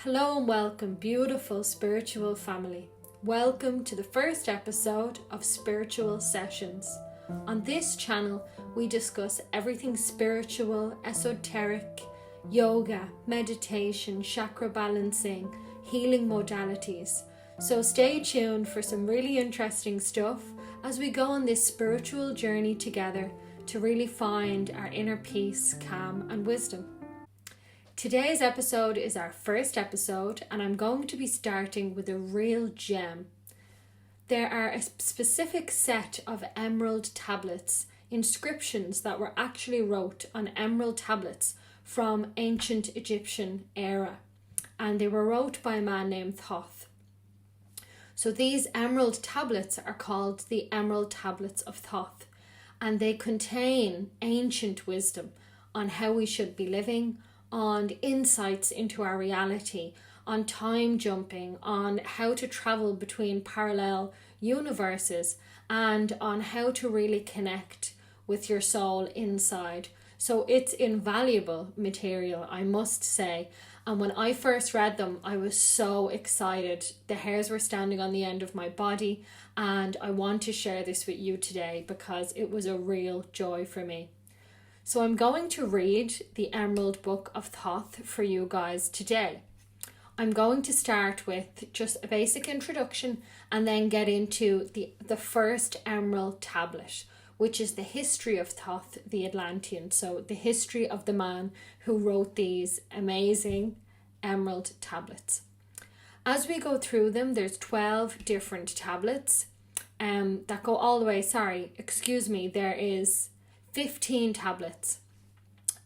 Hello and welcome, beautiful spiritual family. Welcome to the first episode of Spiritual Sessions. On this channel, we discuss everything spiritual, esoteric, yoga, meditation, chakra balancing, healing modalities. So stay tuned for some really interesting stuff as we go on this spiritual journey together to really find our inner peace, calm and wisdom. Today's episode is our first episode, and I'm going to be starting with a real gem. There are a specific set of emerald tablets, inscriptions that were actually wrote on emerald tablets from ancient Egyptian era, and they were wrote by a man named Thoth. So these emerald tablets are called the Emerald Tablets of Thoth, and they contain ancient wisdom on how we should be living, on insights into our reality, on time jumping, on how to travel between parallel universes, and on how to really connect with your soul inside. So it's invaluable material, I must say. And when I first read them, I was so excited. The hairs were standing on the end of my body, and I want to share this with you today because it was a real joy for me. So I'm going to read the Emerald Book of Thoth for you guys today. I'm going to start with just a basic introduction and then get into the first emerald tablet, which is the history of Thoth the Atlantean. So the history of the man who wrote these amazing emerald tablets. As we go through them, there's 12 different tablets that go all the way, there is 15 tablets,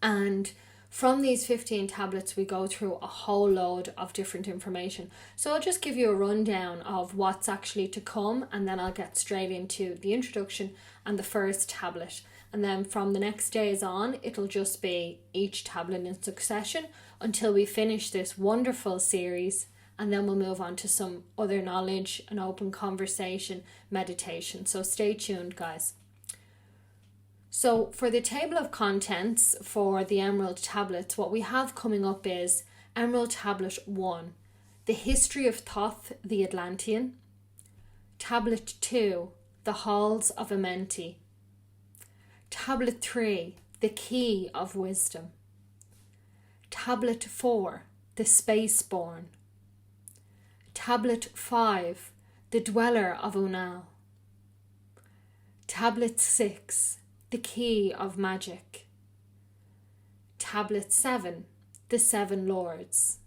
and from these 15 tablets we go through a whole load of different information. So I'll just give you a rundown of what's actually to come, and then I'll get straight into the introduction and the first tablet, and then from the next days on it'll just be each tablet in succession until we finish this wonderful series, and then we'll move on to some other knowledge, an open conversation, meditation. So stay tuned, guys. So for the table of contents for the Emerald Tablets, what we have coming up is Emerald Tablet 1, the history of Thoth the Atlantean. Tablet 2, the Halls of Amenti. Tablet 3, the Key of Wisdom. Tablet 4, the Spaceborn. Tablet 5, the Dweller of Unal. Tablet 6, the Key of Magic. Tablet 7, the Seven Lords.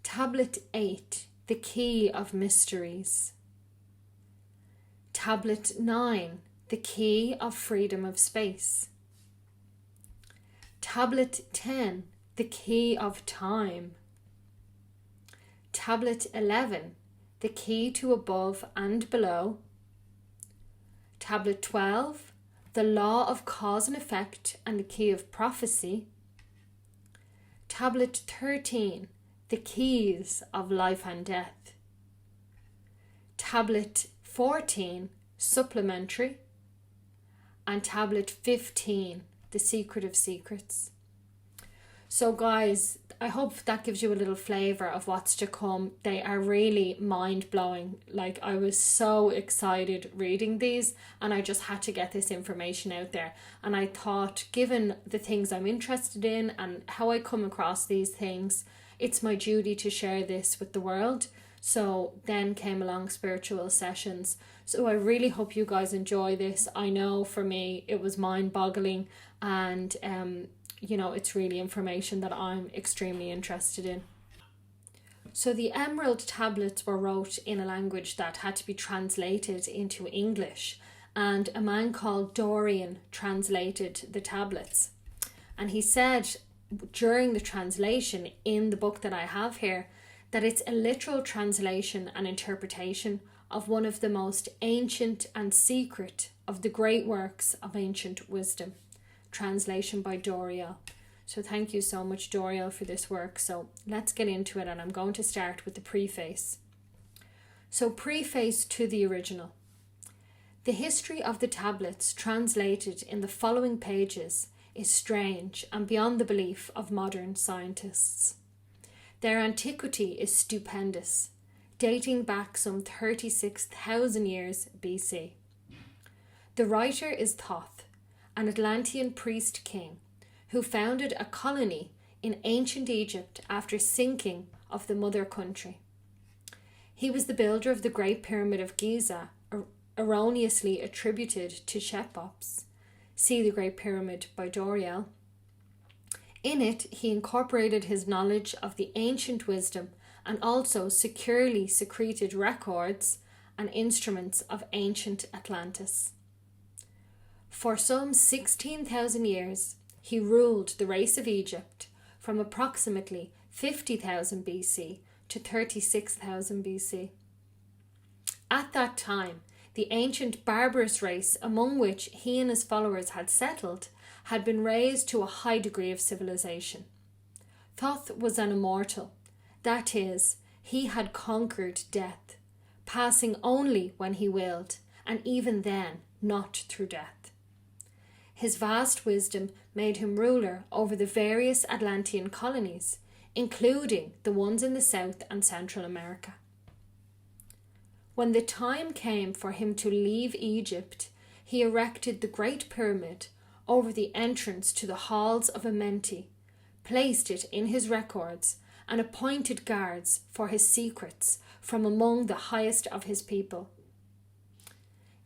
Tablet 8, the Key of Mysteries. Tablet 9, the Key of Freedom of Space. Tablet 10, the Key of Time. Tablet 11, the Key to Above and Below. Tablet 12, the Law of Cause and Effect and the Key of Prophecy. Tablet 13, the Keys of Life and Death. Tablet 14, Supplementary. And Tablet 15, the Secret of Secrets. So guys, I hope that gives you a little flavour of what's to come. They are really mind-blowing. Like, I was so excited reading these, and I just had to get this information out there. And I thought, given the things I'm interested in and how I come across these things, it's my duty to share this with the world. So then came along Spiritual Sessions. So I really hope you guys enjoy this. I know for me it was mind-boggling, and it's really information that I'm extremely interested in. So the Emerald Tablets were wrote in a language that had to be translated into English, and a man called Dorian translated the tablets. And he said during the translation in the book that I have here that it's a literal translation and interpretation of one of the most ancient and secret of the great works of ancient wisdom. Translation by Doriel. So thank you so much, Doriel, for this work. So let's get into it, and I'm going to start with the preface. So preface to the original. The history of the tablets translated in the following pages is strange and beyond the belief of modern scientists. Their antiquity is stupendous, dating back some 36,000 years BC. The writer is Thoth, an Atlantean priest king, who founded a colony in ancient Egypt after sinking of the mother country. He was the builder of the Great Pyramid of Giza, erroneously attributed to Cheops. See The Great Pyramid by Doriel. In it, he incorporated his knowledge of the ancient wisdom and also securely secreted records and instruments of ancient Atlantis. For some 16,000 years, he ruled the race of Egypt from approximately 50,000 BC to 36,000 BC. At that time, the ancient barbarous race among which he and his followers had settled had been raised to a high degree of civilization. Thoth was an immortal, that is, he had conquered death, passing only when he willed, and even then not through death. His vast wisdom made him ruler over the various Atlantean colonies, including the ones in the South and Central America. When the time came for him to leave Egypt, he erected the Great Pyramid over the entrance to the Halls of Amenti, placed it in his records, and appointed guards for his secrets from among the highest of his people.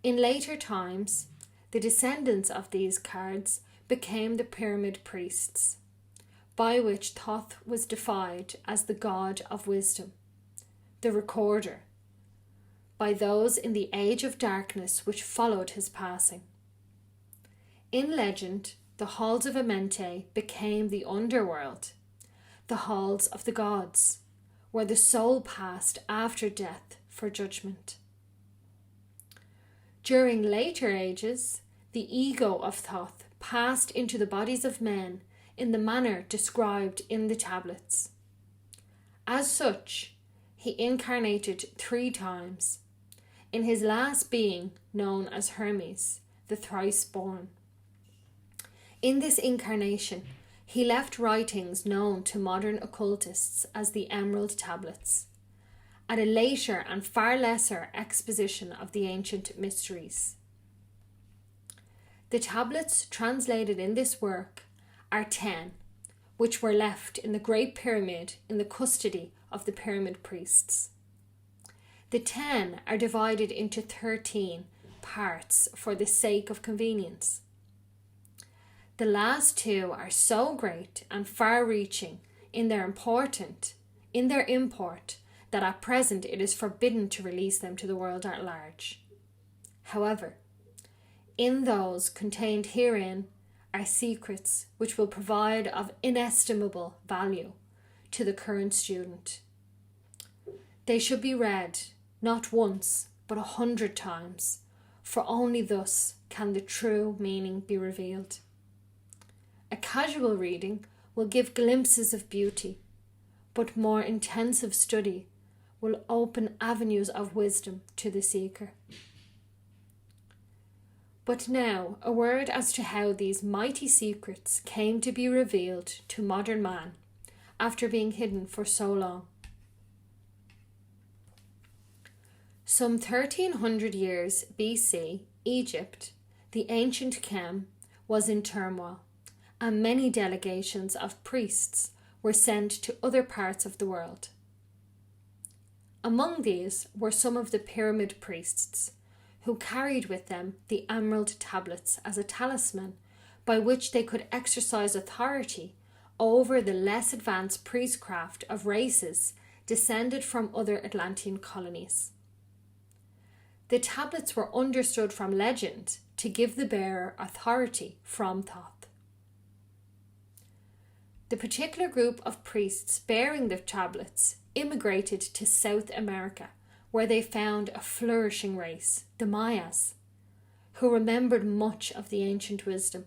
In later times, the descendants of these guards became the pyramid priests, by which Thoth was deified as the god of wisdom, the recorder, by those in the age of darkness which followed his passing. In legend, the Halls of Amenti became the underworld, the halls of the gods, where the soul passed after death for judgment. During later ages, the ego of Thoth passed into the bodies of men in the manner described in the tablets. As such, he incarnated 3 times, in his last being known as Hermes, the thrice born. In this incarnation, he left writings known to modern occultists as the Emerald Tablets, at a later and far lesser exposition of the ancient mysteries. The tablets translated in this work are 10, which were left in the Great Pyramid in the custody of the pyramid priests. The 10 are divided into 13 parts for the sake of convenience. The last 2 are so great and far-reaching in their import that at present it is forbidden to release them to the world at large. However, in those contained herein are secrets which will provide of inestimable value to the current student. They should be read not once but 100 times, for only thus can the true meaning be revealed. A casual reading will give glimpses of beauty, but more intensive study will open avenues of wisdom to the seeker. But now, a word as to how these mighty secrets came to be revealed to modern man after being hidden for so long. Some 1300 years BC, Egypt, the ancient Khem, was in turmoil, and many delegations of priests were sent to other parts of the world. Among these were some of the pyramid priests, who carried with them the emerald tablets as a talisman by which they could exercise authority over the less advanced priestcraft of races descended from other Atlantean colonies. The tablets were understood from legend to give the bearer authority from Thoth. The particular group of priests bearing the tablets immigrated to South America, where they found a flourishing race, the Mayas, who remembered much of the ancient wisdom.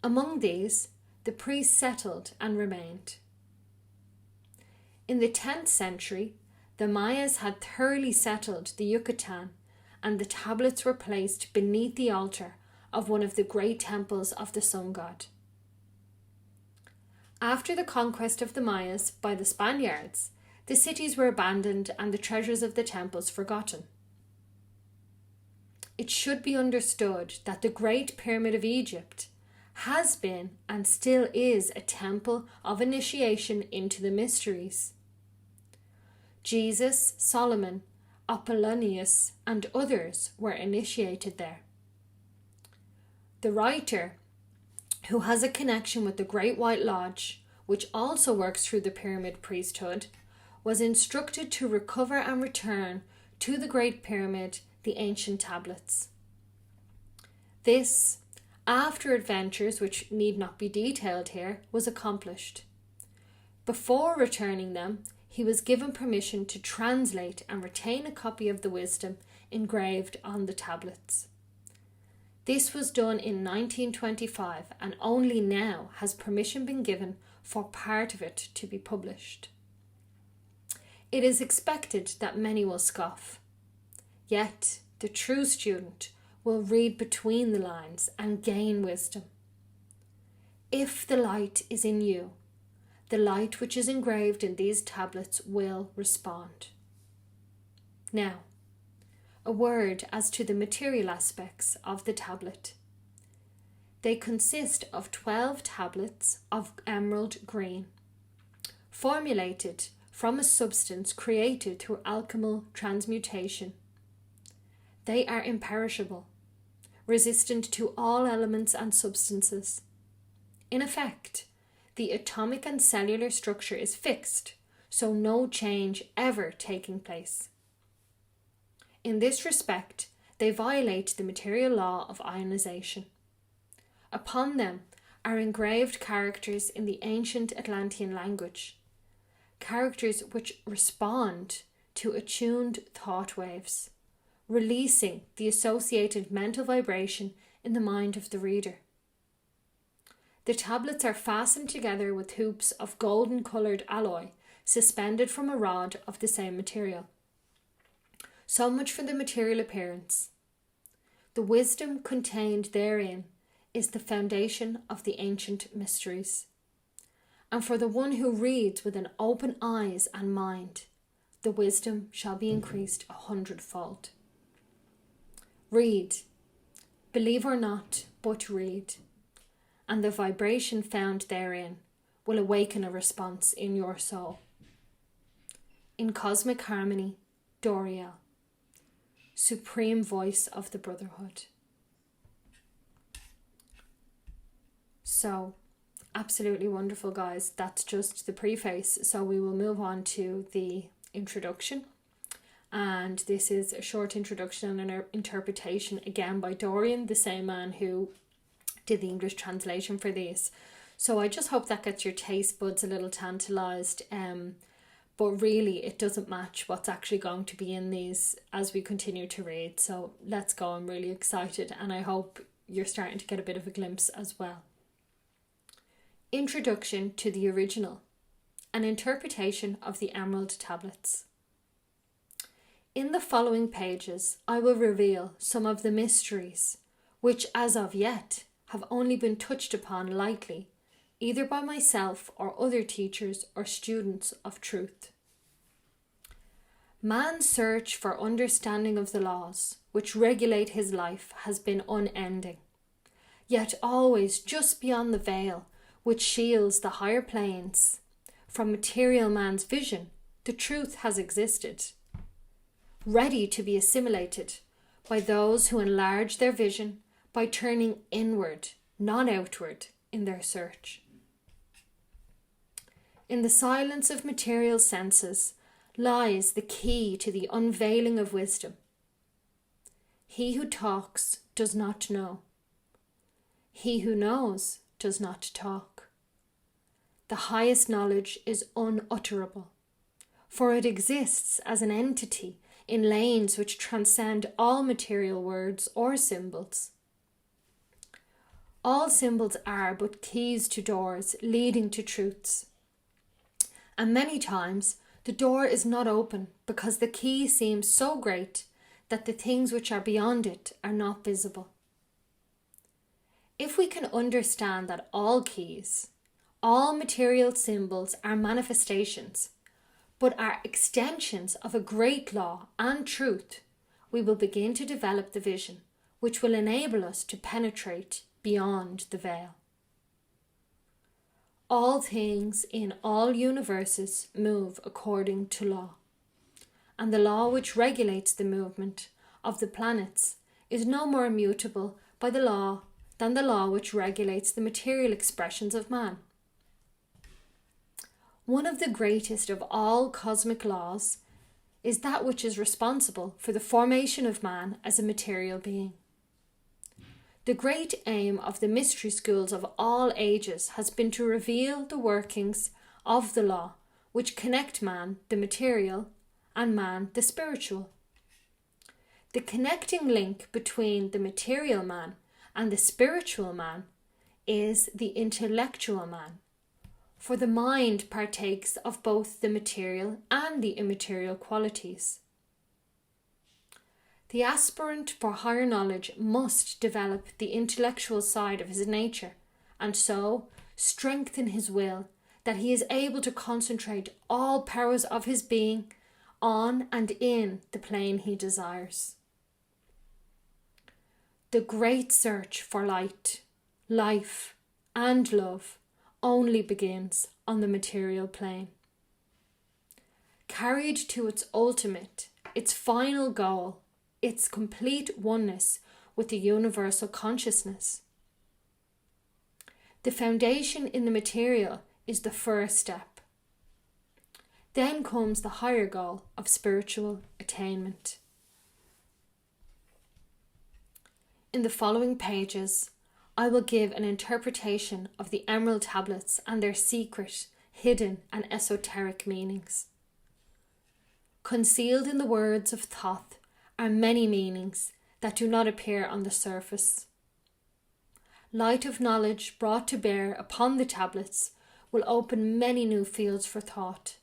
Among these, the priests settled and remained. In the 10th century, the Mayas had thoroughly settled the Yucatan, and the tablets were placed beneath the altar of one of the great temples of the sun god. After the conquest of the Mayas by the Spaniards, the cities were abandoned and the treasures of the temples forgotten. It should be understood that the Great Pyramid of Egypt has been and still is a temple of initiation into the mysteries. Jesus, Solomon, Apollonius, and others were initiated there. The writer, who has a connection with the Great White Lodge, which also works through the pyramid priesthood, was instructed to recover and return to the Great Pyramid the ancient tablets. This, after adventures which need not be detailed here, was accomplished. Before returning them, he was given permission to translate and retain a copy of the wisdom engraved on the tablets. This was done in 1925, and only now has permission been given for part of it to be published. It is expected that many will scoff. Yet, the true student will read between the lines and gain wisdom. If the light is in you, the light which is engraved in these tablets will respond. Now, a word as to the material aspects of the tablet. They consist of 12 tablets of emerald green, formulated from a substance created through alchemical transmutation. They are imperishable, resistant to all elements and substances. In effect, the atomic and cellular structure is fixed, so no change ever taking place. In this respect, they violate the material law of ionization. Upon them are engraved characters in the ancient Atlantean language, characters which respond to attuned thought waves, releasing the associated mental vibration in the mind of the reader. The tablets are fastened together with hoops of golden-coloured alloy suspended from a rod of the same material. So much for the material appearance. The wisdom contained therein is the foundation of the ancient mysteries. And for the one who reads with an open eyes and mind, the wisdom shall be increased 100-fold. Read, believe or not, but read, and the vibration found therein will awaken a response in your soul. In cosmic harmony, Doriel, supreme voice of the brotherhood. So, absolutely wonderful, guys. That's just the preface. So we will move on to the introduction. And this is a short introduction and an interpretation, again by Dorian, the same man who did the English translation for these. So I just hope that gets your taste buds a little tantalised. But really, it doesn't match what's actually going to be in these as we continue to read. So let's go. I'm really excited, and I hope you're starting to get a bit of a glimpse as well. Introduction to the original, an interpretation of the Emerald Tablets. In the following pages, I will reveal some of the mysteries, which as of yet have only been touched upon lightly, either by myself or other teachers or students of truth. Man's search for understanding of the laws which regulate his life has been unending, yet always just beyond the veil which shields the higher planes from material man's vision, the truth has existed, ready to be assimilated by those who enlarge their vision by turning inward, not outward, in their search. In the silence of material senses lies the key to the unveiling of wisdom. He who talks does not know. He who knows does not talk. The highest knowledge is unutterable, for it exists as an entity in lanes which transcend all material words or symbols. All symbols are but keys to doors leading to truths. And many times the door is not open because the key seems so great that the things which are beyond it are not visible. If we can understand that all keys, All material symbols are manifestations, but are extensions of a great law and truth. We will begin to develop the vision, which will enable us to penetrate beyond the veil. All things in all universes move according to law, and the law which regulates the movement of the planets is no more immutable by the law than the law which regulates the material expressions of man. One of the greatest of all cosmic laws is that which is responsible for the formation of man as a material being. The great aim of the mystery schools of all ages has been to reveal the workings of the law which connect man, the material, and man, the spiritual. The connecting link between the material man and the spiritual man is the intellectual man, for the mind partakes of both the material and the immaterial qualities. The aspirant for higher knowledge must develop the intellectual side of his nature, and so strengthen his will, that he is able to concentrate all powers of his being on and in the plane he desires. The great search for light, life, and love only begins on the material plane. Carried to its ultimate, its final goal, its complete oneness with the universal consciousness. The foundation in the material is the first step. Then comes the higher goal of spiritual attainment. In the following pages, I will give an interpretation of the emerald tablets and their secret, hidden and esoteric meanings. Concealed in the words of Thoth are many meanings that do not appear on the surface. Light of knowledge brought to bear upon the tablets will open many new fields for thought.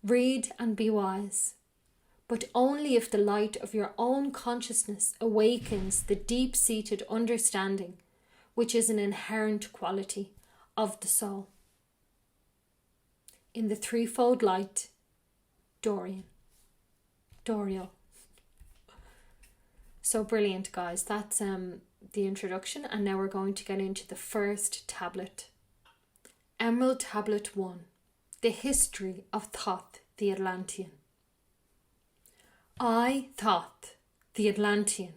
Read and be wise, but only if the light of your own consciousness awakens the deep-seated understanding, which is an inherent quality of the soul. In the threefold light, Doriel. So brilliant, guys. That's the introduction, and now we're going to get into the first tablet. Emerald Tablet 1. The History of Thoth the Atlantean. I, Thoth the Atlantean,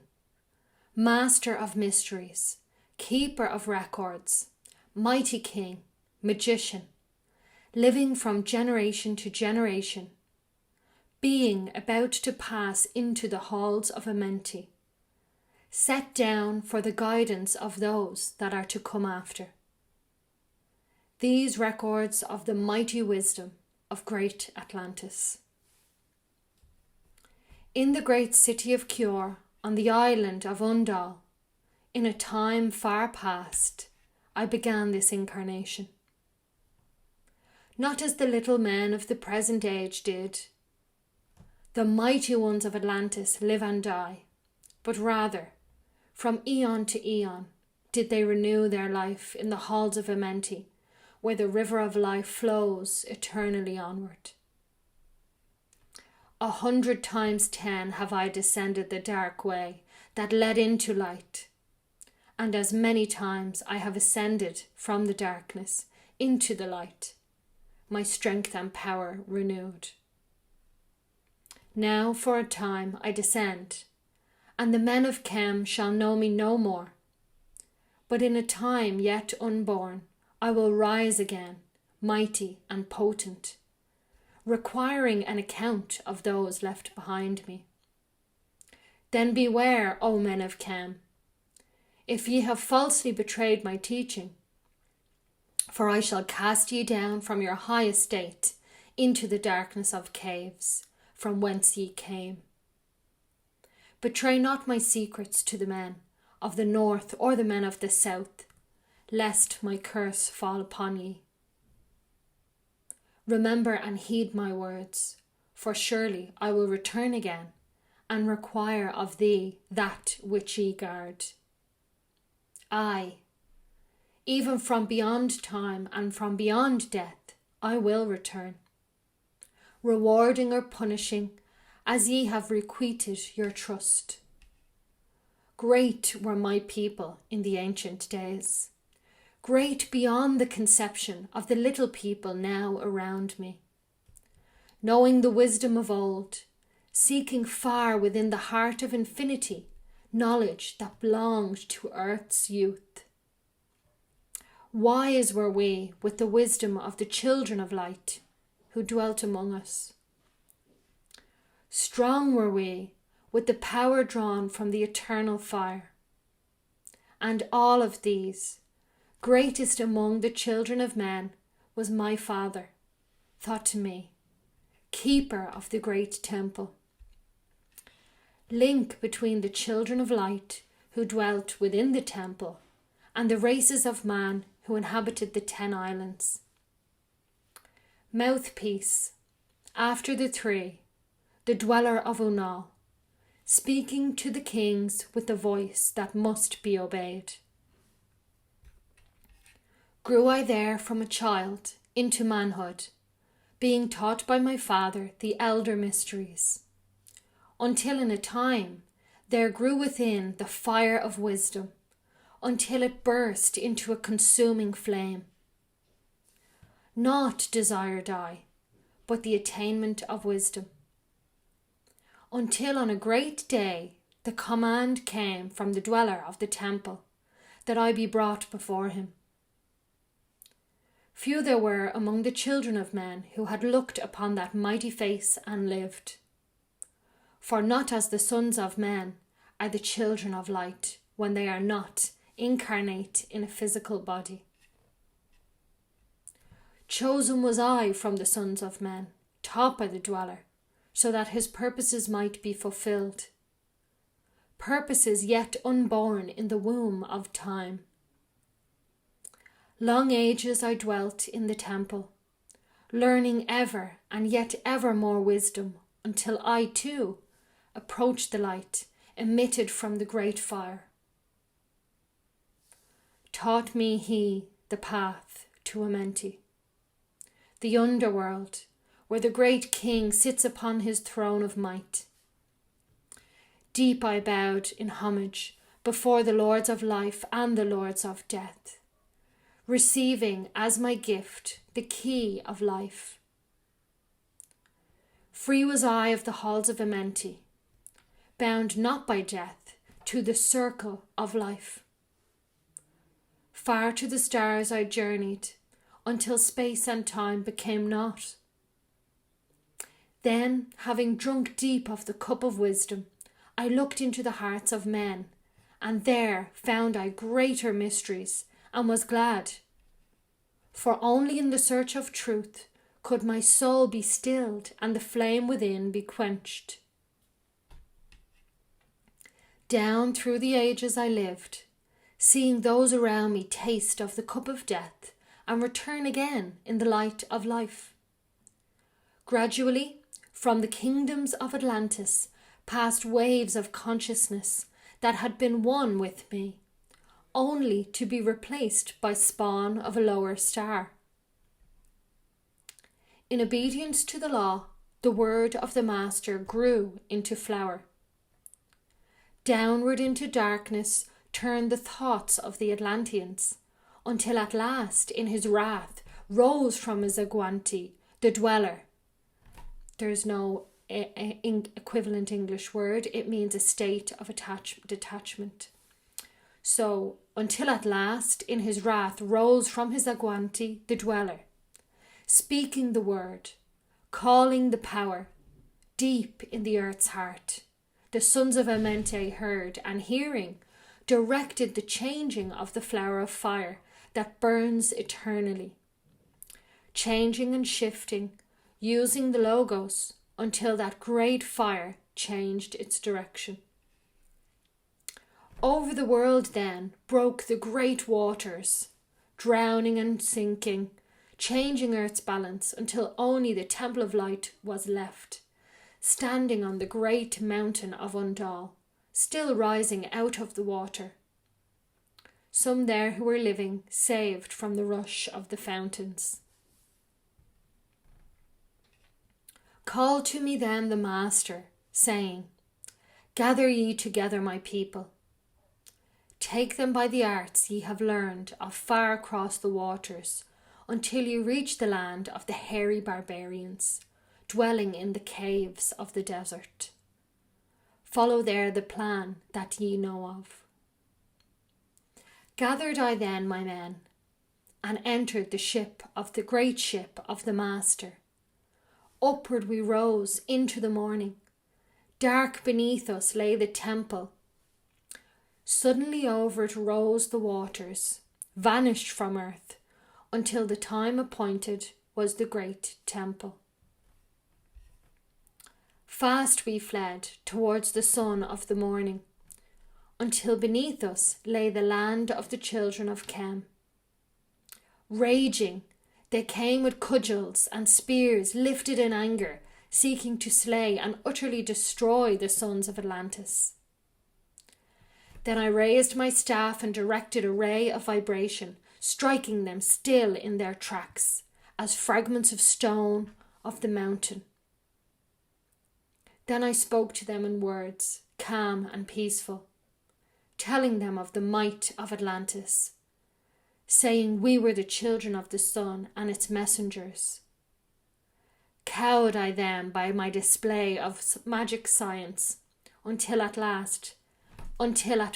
Master of Mysteries, Keeper of Records, Mighty King, Magician, living from generation to generation, being about to pass into the Halls of Amenti, set down for the guidance of those that are to come after. These records of the mighty wisdom of great Atlantis. In the great city of Keor, on the island of Unal, in a time far past, I began this incarnation. Not as the little men of the present age did. The mighty ones of Atlantis live and die, but rather, from eon to eon, did they renew their life in the halls of Amenti, where the river of life flows eternally onward. 100 times 10 have I descended the dark way that led into light, and as many times I have ascended from the darkness into the light, my strength and power renewed. Now for a time I descend, and the men of Khem shall know me no more, but in a time yet unborn I will rise again, mighty and potent, requiring an account of those left behind me. Then beware, O men of Khem, if ye have falsely betrayed my teaching, for I shall cast ye down from your high estate into the darkness of caves, from whence ye came. Betray not my secrets to the men of the north or the men of the south, lest my curse fall upon ye. Remember and heed my words, for surely I will return again and require of thee that which ye guard. Aye, even from beyond time and from beyond death, I will return, rewarding or punishing as ye have requited your trust. Great were my people in the ancient days, great beyond the conception of the little people now around me. Knowing the wisdom of old, seeking far within the heart of infinity, knowledge that belonged to earth's youth. Wise were we with the wisdom of the children of light who dwelt among us. Strong were we with the power drawn from the eternal fire. And all of these, greatest among the children of men, was my Father, thought to me, keeper of the great temple. Link between the children of light who dwelt within the temple and the races of man who inhabited the 10 islands. Mouthpiece, after the 3, the Dweller of Unal, speaking to the kings with a voice that must be obeyed. Grew I there from a child into manhood, being taught by my Father the elder mysteries, until in a time there grew within the fire of wisdom, until it burst into a consuming flame. Not desired I, but the attainment of wisdom. Until on a great day the command came from the dweller of the temple that I be brought before him. Few there were among the children of men who had looked upon that mighty face and lived. For not as the sons of men are the children of light when they are not incarnate in a physical body. Chosen was I from the sons of men, taught by the dweller, so that his purposes might be fulfilled. Purposes yet unborn in the womb of time. Long ages I dwelt in the temple, learning ever and yet ever more wisdom, until I too approached the light emitted from the great fire. Taught me he the path to Amenti, the underworld, where the great king sits upon his throne of might. Deep I bowed in homage before the lords of life and the lords of death, receiving as my gift the key of life. Free was I of the halls of Amenti, bound not by death to the circle of life. Far to the stars I journeyed, until space and time became naught. Then, having drunk deep of the cup of wisdom, I looked into the hearts of men, and there found I greater mysteries, and was glad. For only in the search of truth could my soul be stilled and the flame within be quenched. Down through the ages I lived, seeing those around me taste of the cup of death and return again in the light of life. Gradually, from the kingdoms of Atlantis passed waves of consciousness that had been one with me, only to be replaced by spawn of a lower star. In obedience to the law, the word of the Master grew into flower. Downward into darkness turned the thoughts of the Atlanteans, until at last in his wrath rose from his Aguanti, the dweller. There's no equivalent English word. It means a state of detachment. So, until at last in his wrath rose from his Aguanti, the dweller, speaking the word, calling the power, deep in the earth's heart. The sons of Amenti heard, and hearing, directed the changing of the flower of fire that burns eternally, changing and shifting, using the logos until that great fire changed its direction. Over the world then broke the great waters, drowning and sinking, changing earth's balance until only the Temple of Light was left, standing on the great mountain of Undal, still rising out of the water. some there who were living, saved from the rush of the fountains. Called to me then the Master, saying, Gather ye together my people. Take them by the arts ye have learned of far across the waters, until you reach the land of the hairy barbarians, dwelling in the caves of the desert. Follow there the plan that ye know of. Gathered I then my men, and entered the great ship of the Master. Upward we rose into the morning. Dark beneath us lay the temple. Suddenly over it rose the waters, vanished from earth, until the time appointed was the great temple. Fast we fled towards the sun of the morning, until beneath us lay the land of the children of Khem. Raging, they came with cudgels and spears lifted in anger, seeking to slay and utterly destroy the sons of Atlantis. Then I raised my staff and directed a ray of vibration, striking them still in their tracks, as fragments of stone of the mountain. Then I spoke to them in words, calm and peaceful, telling them of the might of Atlantis, saying we were the children of the sun and its messengers. Cowed I them by my display of magic science, until at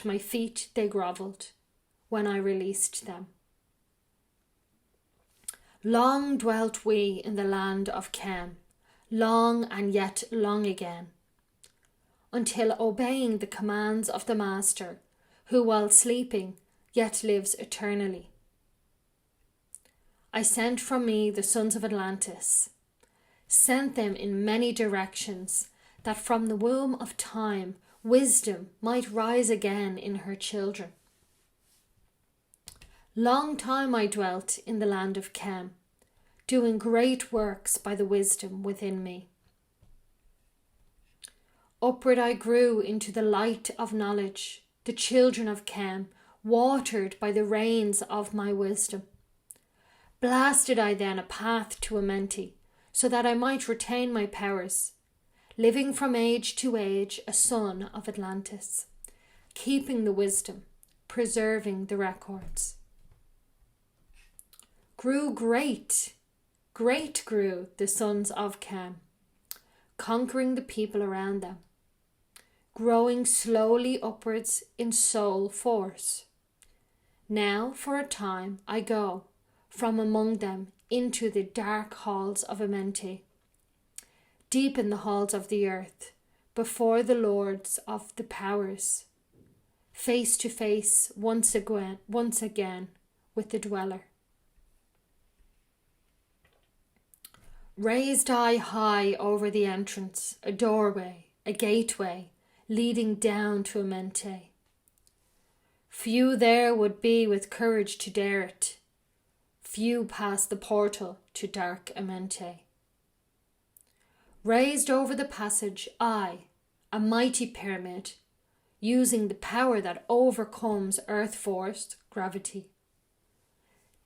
my feet they grovelled, when I released them. Long dwelt we in the land of Khem, long and yet long again, until obeying the commands of the Master, who while sleeping yet lives eternally, I sent from me the sons of Atlantis, sent them in many directions, that from the womb of time wisdom might rise again in her children. Long time I dwelt in the land of Khem, doing great works by the wisdom within me. Upward I grew into the light of knowledge, the children of Khem, watered by the rains of my wisdom. Blasted I then a path to Amenti, so that I might retain my powers, living from age to age a son of Atlantis, keeping the wisdom, preserving the records. Grew great grew the sons of Khem, conquering the people around them, growing slowly upwards in soul force. Now for a time I go from among them into the dark halls of Amenti, deep in the halls of the earth, before the lords of the powers, face to face once again with the Dweller. Raised I high over the entrance, a doorway, a gateway, leading down to Amenti. Few there would be with courage to dare it. Few past the portal to dark Amenti. Raised over the passage, I, a mighty pyramid, using the power that overcomes earth force, gravity.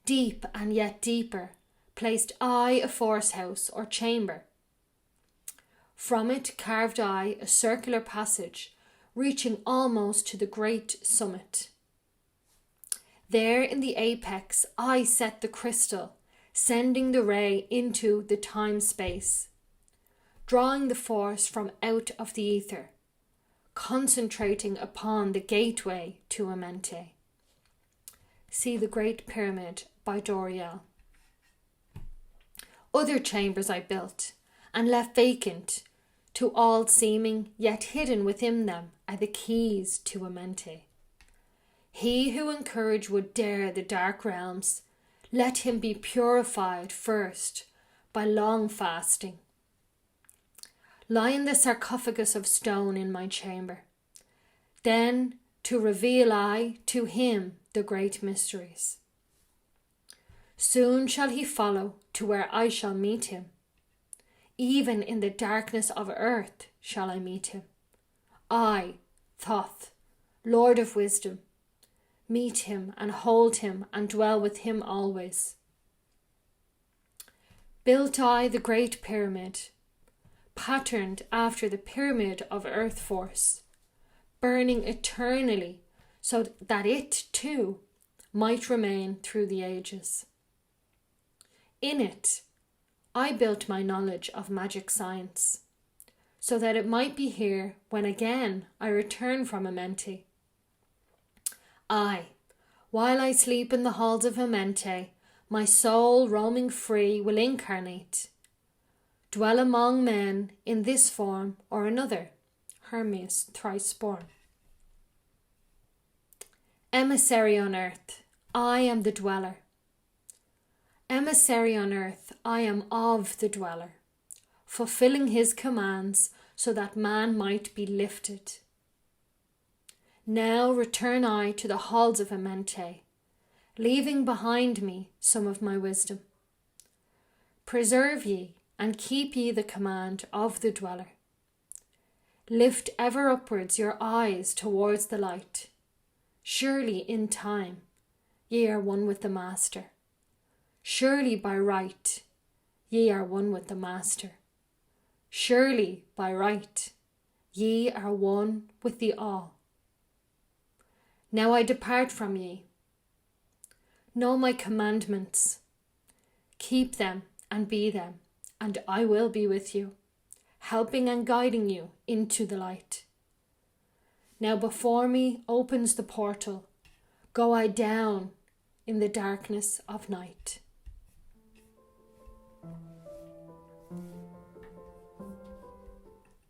Deep and yet deeper, placed I a force house or chamber. From it carved I a circular passage, reaching almost to the great summit. There in the apex I set the crystal, sending the ray into the time-space, drawing the force from out of the ether, concentrating upon the gateway to Amenti. See the Great Pyramid by Doriel. Other chambers I built, and left vacant, to all seeming, yet hidden within them are the keys to Amenti. He who in courage would dare the dark realms, let him be purified first by long fasting. Lie in the sarcophagus of stone in my chamber, then to reveal I to him the great mysteries. Soon shall he follow to where I shall meet him. Even in the darkness of earth shall I meet him. I, Thoth, Lord of Wisdom, meet him and hold him and dwell with him always. Built I the great pyramid, patterned after the pyramid of earth force, burning eternally so that it too might remain through the ages. In it, I built my knowledge of magic science, so that it might be here when again I return from Amenti. Aye, while I sleep in the halls of Amenti, my soul roaming free will incarnate, dwell among men in this form or another, Hermes thrice born. Emissary on earth, I am the dweller. Emissary on earth, I am of the dweller, fulfilling his commands so that man might be lifted. Now return I to the halls of Amenti, leaving behind me some of my wisdom. Preserve ye and keep ye the command of the dweller. Lift ever upwards your eyes towards the light. Surely in time ye are one with the Master. Surely by right ye are one with the Master. Surely by right ye are one with the All. Now I depart from ye. Know my commandments. Keep them and be them, and I will be with you, helping and guiding you into the light. Now before me opens the portal. Go I down in the darkness of night.